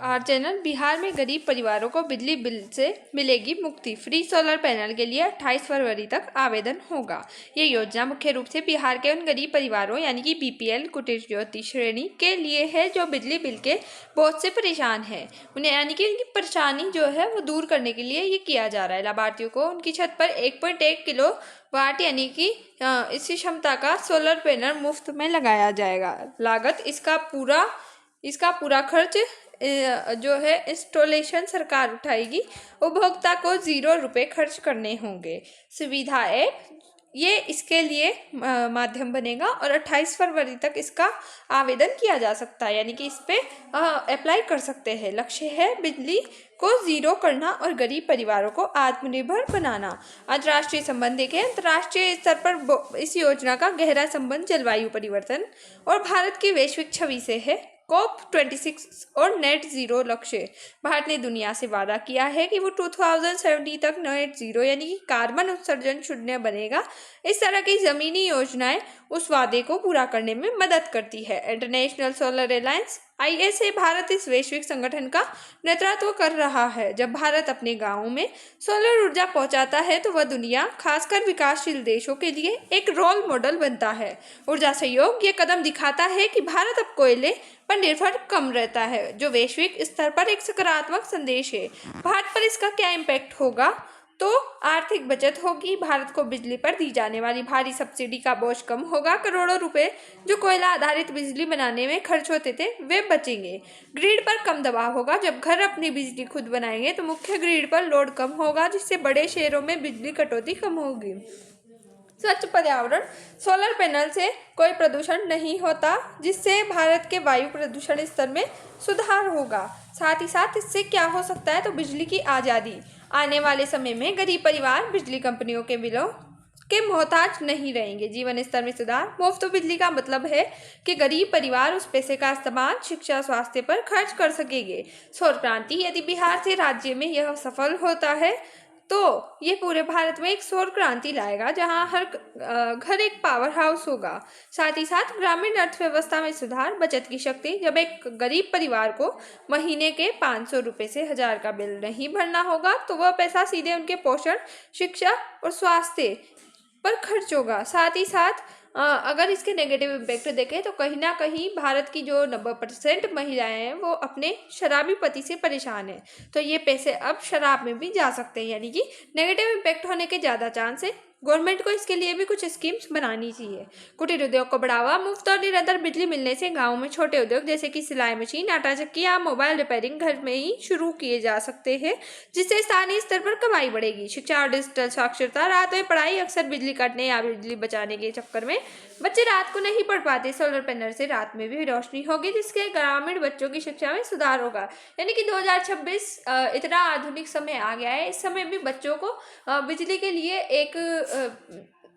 Our channel. Bihar में गरीब परिवारों को बिजली बिल से मिलेगी मुक्ति। फ्री सोलर पैनल के लिए 28 फरवरी तक आवेदन होगा। ये योजना मुख्य रूप से बिहार के उन गरीब परिवारों यानी कि बीपीएल कुटीर ज्योति श्रेणी के लिए है जो बिजली बिल के बोझ से परेशान है। उन्हें यानी कि उनकी परेशानी जो है वो दूर करने के लिए ये किया जा रहा है। लाभार्थियों को उनकी छत पर 1.1 किलो वाट यानी कि इसी क्षमता का सोलर पैनल मुफ्त में लगाया जाएगा। लागत इसका पूरा खर्च जो है इंस्टॉलेशन सरकार उठाएगी। उपभोक्ता को 0 रुपये खर्च करने होंगे। सुविधा ऐप ये इसके लिए माध्यम बनेगा और 28 फरवरी तक इसका आवेदन किया जा सकता है, यानी कि इस पे अप्लाई कर सकते हैं। लक्ष्य है बिजली को जीरो करना और गरीब परिवारों को आत्मनिर्भर बनाना। अंतर्राष्ट्रीय संबंध देखें। अंतर्राष्ट्रीय स्तर पर इस योजना का गहरा संबंध जलवायु परिवर्तन और भारत की वैश्विक छवि से है। COP26 और नेट जीरो लक्ष्य। भारत ने दुनिया से वादा किया है कि वो 2070 तक नेट जीरो यानी कि कार्बन उत्सर्जन शून्य बनेगा। इस तरह की जमीनी योजनाएं उस वादे को पूरा करने में मदद करती है। International solar alliance ISA Bharat इस वैश्विक संगठन का नेतृत्व कर रहा है। जब भारत अपने गांवों में सोलर ऊर्जा पहुंचाता है तो वह दुनिया खासकर विकासशील देशों के लिए एक रोल मॉडल बनता है। ऊर्जा सहयोग ये कदम दिखाता है कि भारत अब कोयले पर निर्भर कम रहता है, जो वैश्विक स्तर पर एक सकारात्मक संदेश है। भारत पर इसका क्या इम्पैक्ट होगा? तो आर्थिक बचत होगी। भारत को बिजली पर दी जाने वाली भारी सब्सिडी का बोझ कम होगा। करोड़ों रुपए जो कोयला आधारित बिजली बनाने में खर्च होते थे वे बचेंगे। ग्रिड पर कम दबाव होगा। जब घर अपनी बिजली खुद बनाएंगे तो मुख्य ग्रिड पर लोड कम होगा, जिससे बड़े शहरों में बिजली कटौती कम होगी। स्वच्छ पर्यावरण। सोलर पैनल से कोई प्रदूषण नहीं होता, जिससे भारत के वायु प्रदूषण स्तर में सुधार होगा। साथ ही साथ इससे क्या हो सकता है तो बिजली की आज़ादी। आने वाले समय में गरीब परिवार बिजली कंपनियों के बिलों के मोहताज नहीं रहेंगे। जीवन स्तर में सुधार। मुफ्त बिजली का मतलब है कि गरीब परिवार उस पैसे का इस्तेमाल शिक्षा स्वास्थ्य पर खर्च कर सकेंगे। सौर क्रांति। यदि बिहार से राज्य में यह सफल होता है तो ये पूरे भारत में एक सौर क्रांति लाएगा, जहां हर घर एक पावर हाउस होगा। साथ ही साथ ग्रामीण अर्थव्यवस्था में सुधार। बचत की शक्ति। जब एक गरीब परिवार को महीने के 500 रुपये से 1000 का बिल नहीं भरना होगा तो वह पैसा सीधे उनके पोषण, शिक्षा और स्वास्थ्य पर खर्च होगा। साथ ही साथ अगर इसके नेगेटिव इम्पैक्ट देखें तो कहीं ना कहीं भारत की जो 90% महिलाएं हैं वो अपने शराबी पति से परेशान है, तो ये पैसे अब शराब में भी जा सकते हैं, यानी कि नेगेटिव इम्पैक्ट होने के ज़्यादा चांस है। गवर्नमेंट को इसके लिए भी कुछ स्कीम्स बनानी चाहिए। कुटीर उद्योग को बढ़ावा। मुफ्त और निरंतर बिजली मिलने से गाँव में छोटे उद्योग जैसे कि सिलाई मशीन, आटा चक्की या मोबाइल रिपेयरिंग घर में ही शुरू किए जा सकते हैं, जिससे स्थानीय स्तर पर कमाई बढ़ेगी। शिक्षा और डिजिटल साक्षरता। रात में पढ़ाई। अक्सर बिजली काटने या बिजली बचाने के चक्कर में बच्चे रात को नहीं पढ़ पाते। सोलर पैनल से रात में भी रोशनी होगी, जिससे ग्रामीण बच्चों की शिक्षा में सुधार होगा। यानी कि 2026 इतना आधुनिक समय आ गया है, इस समय भी बच्चों को बिजली के लिए एक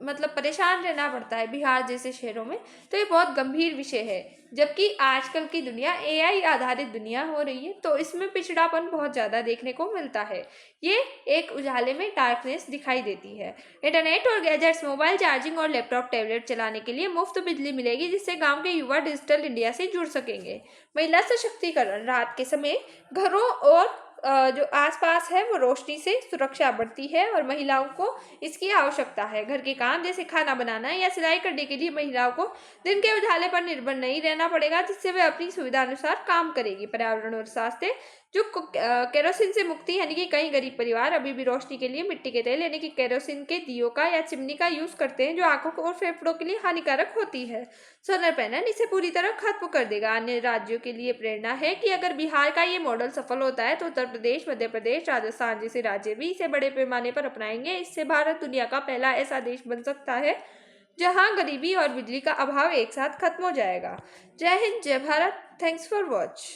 मतलब परेशान रहना पड़ता है बिहार जैसे शहरों में, तो ये बहुत गंभीर विषय है। जबकि आजकल की दुनिया AI आधारित दुनिया हो रही है, तो इसमें पिछड़ापन बहुत ज़्यादा देखने को मिलता है। ये एक उजाले में डार्कनेस दिखाई देती है। इंटरनेट और गैजेट्स। मोबाइल चार्जिंग और लैपटॉप टैबलेट चलाने के लिए मुफ्त बिजली मिलेगी, जिससे गांव के युवा डिजिटल इंडिया से जुड़ सकेंगे। महिला सशक्तिकरण। रात के समय घरों और जो आसपास है वो रोशनी से सुरक्षा बढ़ती है और महिलाओं को इसकी आवश्यकता है। घर के काम जैसे खाना बनाना या सिलाई करने के लिए महिलाओं को दिन के उजाले पर निर्भर नहीं रहना पड़ेगा, जिससे वे अपनी सुविधा अनुसार काम करेगी। पर्यावरण और स्वास्थ्य। जो केरोसिन से मुक्ति, यानी कि कई गरीब परिवार अभी भी रोशनी के लिए मिट्टी के तेल यानी कि केरोसिन के दियों का या चिमनी का यूज करते हैं, जो आंखों को और फेफड़ों के लिए हानिकारक होती है। सोलर पैनल इसे पूरी तरह खत्म कर देगा। अन्य राज्यों के लिए प्रेरणा है कि अगर बिहार का ये मॉडल सफल होता है तो उत्तर प्रदेश, मध्य प्रदेश, राजस्थान जैसे राज्य भी इसे बड़े पैमाने पर अपनाएंगे। इससे भारत दुनिया का पहला ऐसा देश बन सकता है जहां गरीबी और बिजली का अभाव एक साथ खत्म हो जाएगा। जय हिंद, जय भारत। Thanks for watch.